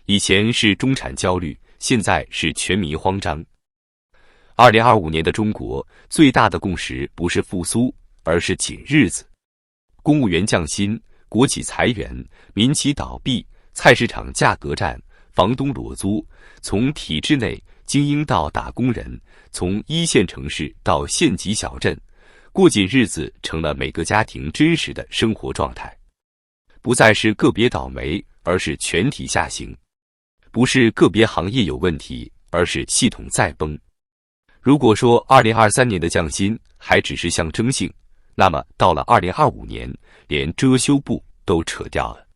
以前是中产焦虑，现在是全民慌张。2025年的中国最大的共识不是复苏，而是紧日子。公务员降薪，国企裁员，民企倒闭，菜市场价格战，房东裸租，从体制内精英到打工人，从一线城市到县级小镇，过紧日子成了每个家庭真实的生活状态。不再是个别倒霉，而是全体下行；不是个别行业有问题，而是系统在崩。如果说2023年的降薪还只是象征性，那么到了2025年，连遮羞布都扯掉了。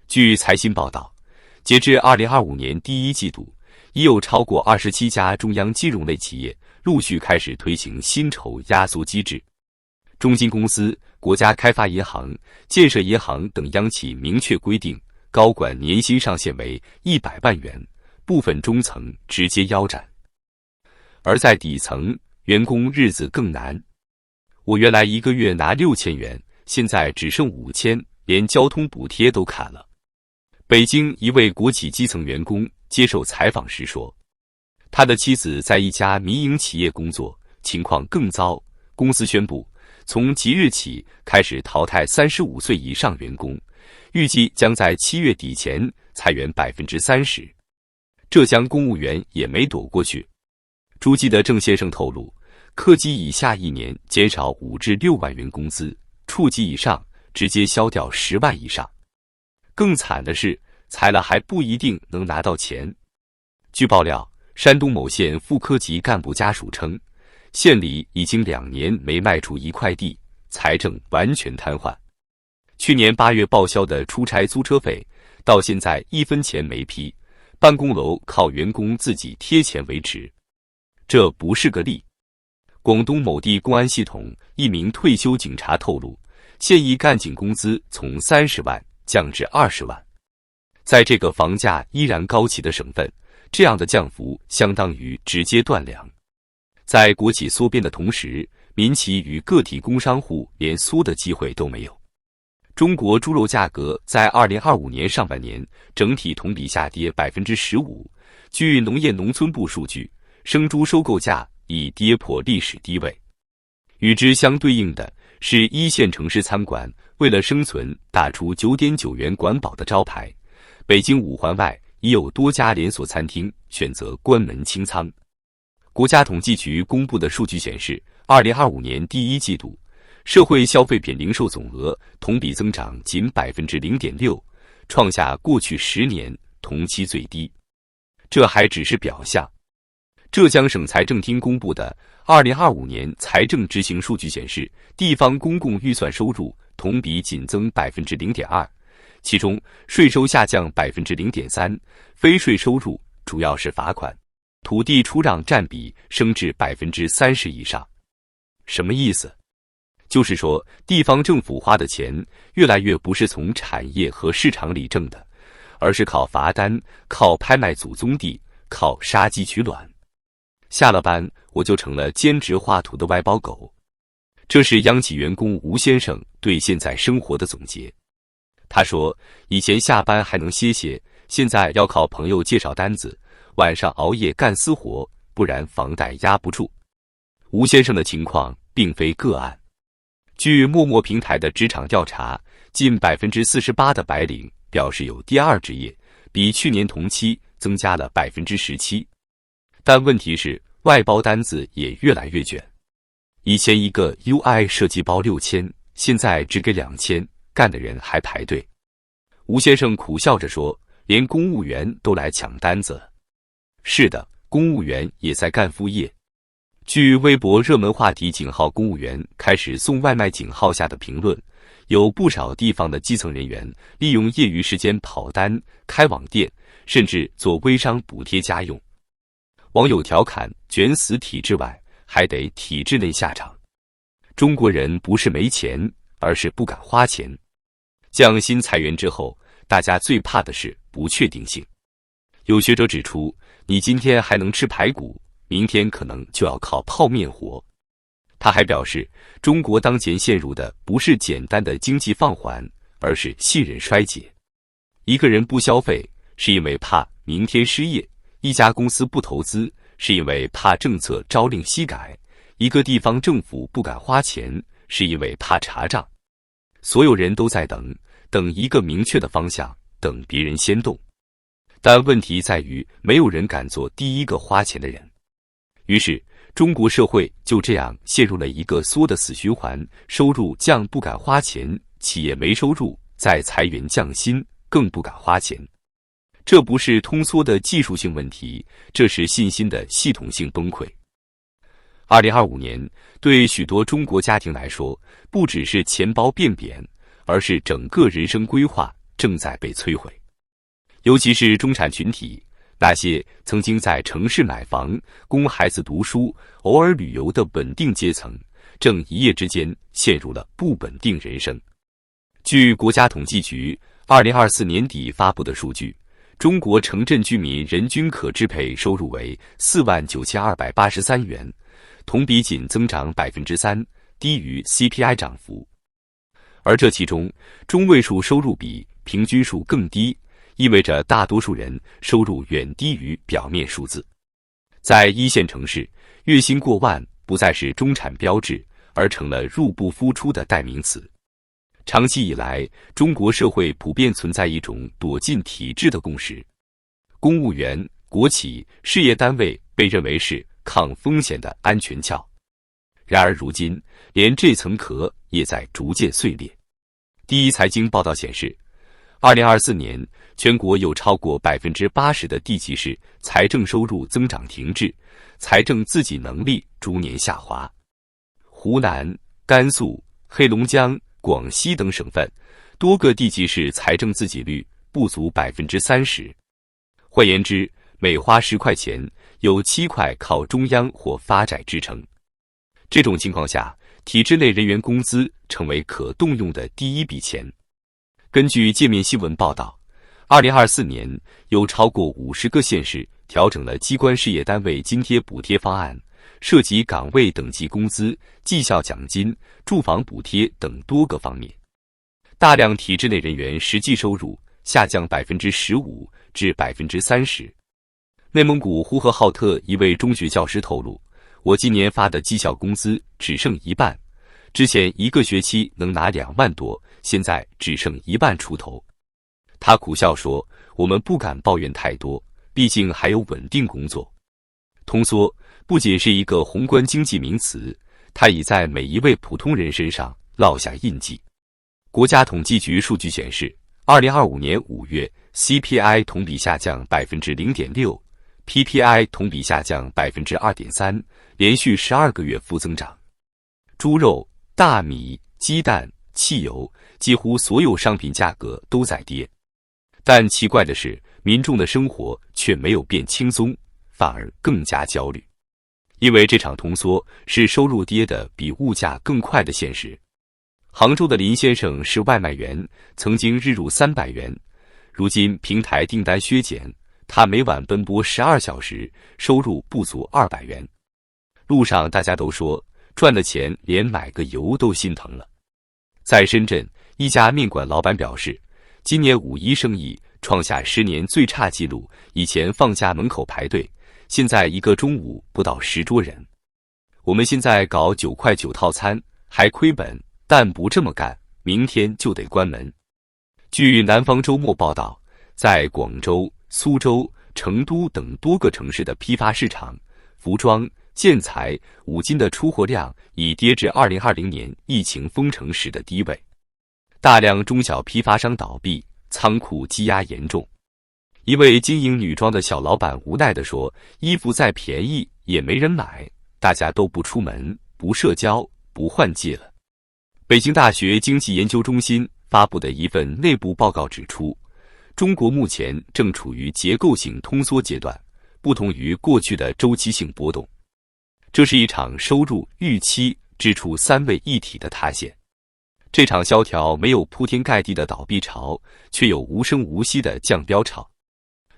据财新报道，截至2025年第一季度，已有超过27家中央金融类企业陆续开始推行薪酬压缩机制。中金公司、国家开发银行、建设银行等央企明确规定，高管年薪上限为100万元，部分中层直接腰斩。而在底层，员工日子更难。我原来一个月拿6000元，现在只剩5000，连交通补贴都砍了。北京一位国企基层员工接受采访时说，他的妻子在一家民营企业工作，情况更糟。公司宣布，从即日起开始淘汰35岁以上员工，预计将在7月底前裁员30%。浙江公务员也没躲过去。诸暨的郑先生透露，科级以下一年减少5至6万元工资，处级以上直接消掉10万以上。更惨的是，裁了还不一定能拿到钱。据爆料，山东某县副科级干部家属称，县里已经2年没卖出1块地，财政完全瘫痪。去年8月报销的出差租车费，到现在1分钱没批，办公楼靠员工自己贴钱维持。这不是个例。广东某地公安系统一名退休警察透露，现役干警工资从30万降至20万。在这个房价依然高企的省份，这样的降幅相当于直接断粮。在国企缩编的同时，民企与个体工商户连缩的机会都没有。中国猪肉价格在2025年上半年整体同比下跌15%。据农业农村部数据，生猪收购价已跌破历史低位。与之相对应的是，一线城市餐馆为了生存打出9.9元管饱的招牌，北京5环外已有多家连锁餐厅选择关门清仓。国家统计局公布的数据显示，2025年第一季度，社会消费品零售总额同比增长仅0.6%，创下过去10年同期最低。这还只是表象。浙江省财政厅公布的2025年财政执行数据显示，地方公共预算收入同比仅增0.2%，其中税收下降0.3%，非税收入主要是罚款、土地出让占比升至30%以上。什么意思？就是说，地方政府花的钱越来越不是从产业和市场里挣的，而是靠罚单，靠拍卖祖宗地，靠杀鸡取卵。下了班，我就成了兼职画图的外包狗。这是央企员工吴先生对现在生活的总结。他说，以前下班还能歇歇，现在要靠朋友介绍单子，晚上熬夜干私活，不然房贷压不住。吴先生的情况并非个案。据陌陌平台的职场调查，近48%的白领表示有第二职业，比去年同期增加了17%。但问题是，外包单子也越来越卷。以前一个 UI 设计包6000，现在只给2000，干的人还排队。吴先生苦笑着说，连公务员都来抢单子了。是的，公务员也在干副业。据微博热门话题井号公务员开始送外卖井号下的评论，有不少地方的基层人员利用业余时间跑单、开网店，甚至做微商补贴家用。网友调侃，卷死体制外，还得体制内下场。中国人不是没钱，而是不敢花钱。降薪裁员之后，大家最怕的是不确定性。有学者指出，你今天还能吃排骨，明天可能就要靠泡面活。他还表示，中国当前陷入的不是简单的经济放缓，而是信任衰竭。一个人不消费，是因为怕明天失业；一家公司不投资，是因为怕政策朝令夕改；一个地方政府不敢花钱，是因为怕查账。所有人都在等一个明确的方向，等别人先动。但问题在于，没有人敢做第一个花钱的人。于是，中国社会就这样陷入了一个缩的死循环：收入降不敢花钱，企业没收入再裁员降薪更不敢花钱。这不是通缩的技术性问题，这是信心的系统性崩溃。2025年对许多中国家庭来说，不只是钱包变扁，而是整个人生规划正在被摧毁。尤其是中产群体，那些曾经在城市买房、供孩子读书、偶尔旅游的稳定阶层，正一夜之间陷入了不稳定人生。据国家统计局2024年底发布的数据，中国城镇居民人均可支配收入为49283元，同比仅增长 3%， 低于 CPI 涨幅。而这其中，中位数收入比平均数更低，意味着大多数人收入远低于表面数字。在一线城市，月薪过万不再是中产标志，而成了入不敷出的代名词。长期以来，中国社会普遍存在一种躲进体制的共识：公务员、国企、事业单位被认为是抗风险的安全壳。然而如今，连这层壳也在逐渐碎裂。第一财经报道显示，2024年全国有超过 80% 的地级市财政收入增长停滞，财政自给能力逐年下滑。湖南、甘肃、黑龙江、广西等省份多个地级市财政自给率不足 30%。换言之，每花10块钱，有7块靠中央或发债支撑。这种情况下，体制内人员工资成为可动用的第一笔钱。根据界面新闻报道，2024年有超过50个县市调整了机关事业单位津贴补贴方案，涉及岗位等级工资、绩效奖金、住房补贴等多个方面。大量体制内人员实际收入下降 15% 至 30%。内蒙古呼和浩特一位中学教师透露，我今年发的绩效工资只剩一半，之前一个学期能拿2万多，现在只剩1万出头。他苦笑说，我们不敢抱怨太多，毕竟还有稳定工作。通缩不仅是一个宏观经济名词，它已在每一位普通人身上烙下印记。国家统计局数据显示，2025年5月 CPI 同比下降 0.6%， PPI 同比下降 2.3%， 连续12个月负增长。猪肉、大米、鸡蛋、汽油，几乎所有商品价格都在跌。但奇怪的是，民众的生活却没有变轻松，反而更加焦虑。因为这场通缩是收入跌得比物价更快的现实。杭州的林先生是外卖员，曾经日入300元，如今平台订单削减，他每晚奔波12小时，收入不足200元。路上大家都说，赚的钱连买个油都心疼了。在深圳，一家面馆老板表示，今年5一生意创下10年最差纪录，以前放假门口排队，现在一个中午不到10桌人。我们现在搞9块9套餐，还亏本，但不这么干，明天就得关门。据南方周末报道，在广州、苏州、成都等多个城市的批发市场，服装、建材、五金的出货量已跌至2020年疫情封城时的低位。大量中小批发商倒闭，仓库积压严重。一位经营女装的小老板无奈地说，衣服再便宜也没人买，大家都不出门，不社交，不换季了。北京大学经济研究中心发布的一份内部报告指出，中国目前正处于结构性通缩阶段，不同于过去的周期性波动。这是一场收入、预期、支出3位一体的塌陷。这场萧条没有铺天盖地的倒闭潮，却有无声无息的降标潮。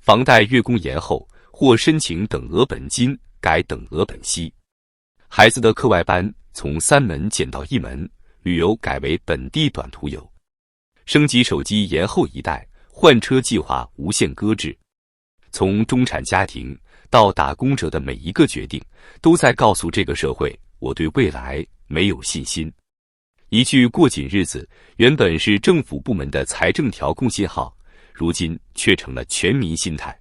房贷月供延后，或申请等额本金改等额本息。孩子的课外班从3门减到1门，旅游改为本地短途游。升级手机延后1代，换车计划无限搁置。从中产家庭到打工者的每一个决定，都在告诉这个社会，我对未来没有信心。一句过紧日子原本是政府部门的财政调控信号，如今却成了全民心态。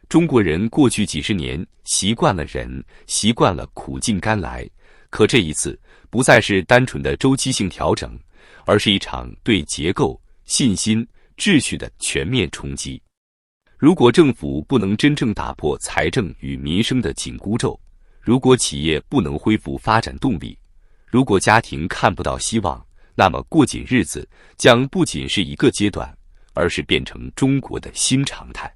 中国人过去几十年习惯了忍，习惯了苦尽甘来，可这一次不再是单纯的周期性调整，而是一场对结构、信心、秩序的全面冲击。如果政府不能真正打破财政与民生的紧箍咒，如果企业不能恢复发展动力，如果家庭看不到希望，那么过紧日子将不仅是一个阶段，而是变成中国的新常态。